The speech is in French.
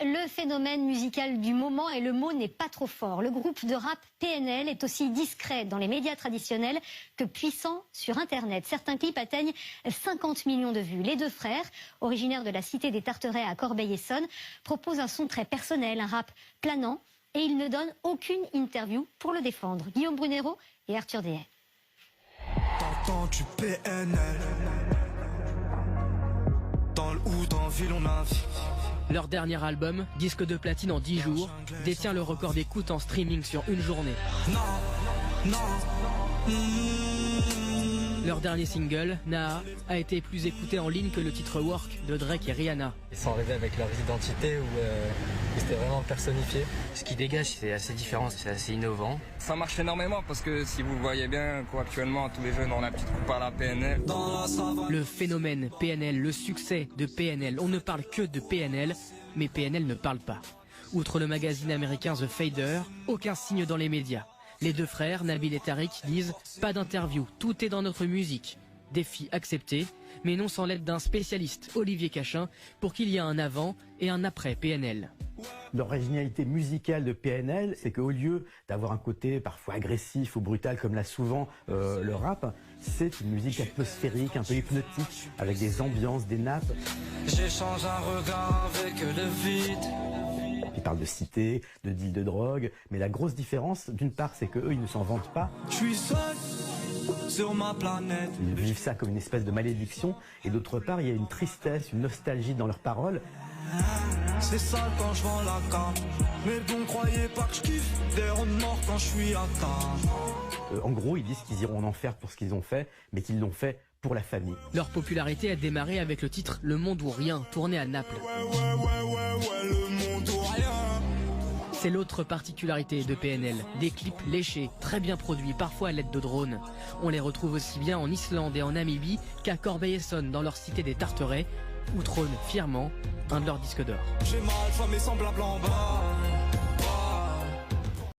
le phénomène musical du moment et le mot n'est pas trop fort. Le groupe de rap PNL est aussi discret dans les médias traditionnels que puissant sur Internet. Certains clips atteignent 50 millions de vues. Les deux frères, originaires de la cité des Tarterets à Corbeil-Essonnes, proposent un son très personnel, un rap planant, et ils ne donnent aucune interview pour le défendre. Guillaume Brunero et Arthur Dehaye. T'entends du PNL. Dans le ou dans ville on a vie. Leur dernier album, disque de platine en 10 jours, détient le record d'écoute en streaming sur une journée. Leur dernier single, Naa, a été plus écouté en ligne que le titre Work de Drake et Rihanna. Ils sont arrivés avec leur identité où c'était vraiment personnifié. Ce qui dégage, c'est assez différent, c'est assez innovant. Ça marche énormément parce que si vous voyez bien, actuellement, tous les jeunes ont la petite coupe à la PNL. Le phénomène PNL, le succès de PNL. On ne parle que de PNL, mais PNL ne parle pas. Outre le magazine américain The Fader, aucun signe dans les médias. Les deux frères, Nabil et Tariq, disent « Pas d'interview, tout est dans notre musique ». Défi accepté, mais non sans l'aide d'un spécialiste, Olivier Cachin, pour qu'il y ait un avant et un après PNL. L'originalité musicale de PNL, c'est qu'au lieu d'avoir un côté parfois agressif ou brutal comme l'a souvent le rap, c'est une musique atmosphérique, un peu hypnotique, avec des ambiances, des nappes. J'échange un regard avec le vide. Ils parlent de cité, de deal de drogue, mais la grosse différence, d'une part, c'est qu'eux, ils ne s'en vantent pas. Je suis seul sur ma planète. Ils vivent ça comme une espèce de malédiction, et d'autre part, il y a une tristesse, une nostalgie dans leurs paroles. C'est sale quand je vends la cam, mais bon, croyez pas que je kiffe des ronds morts quand je suis à table. En gros, ils disent qu'ils iront en enfer pour ce qu'ils ont fait, mais qu'ils l'ont fait pour la famille. Leur popularité a démarré avec le titre Le Monde ou Rien, tourné à Naples. Le monde ou rien. C'est l'autre particularité de PNL. Des clips léchés, très bien produits, parfois à l'aide de drones. On les retrouve aussi bien en Islande et en Namibie qu'à Corbeil-Essonnes, dans leur cité des Tarterets, où trône fièrement un de leurs disques d'or. J'ai mal, je vois mes semblables en bas.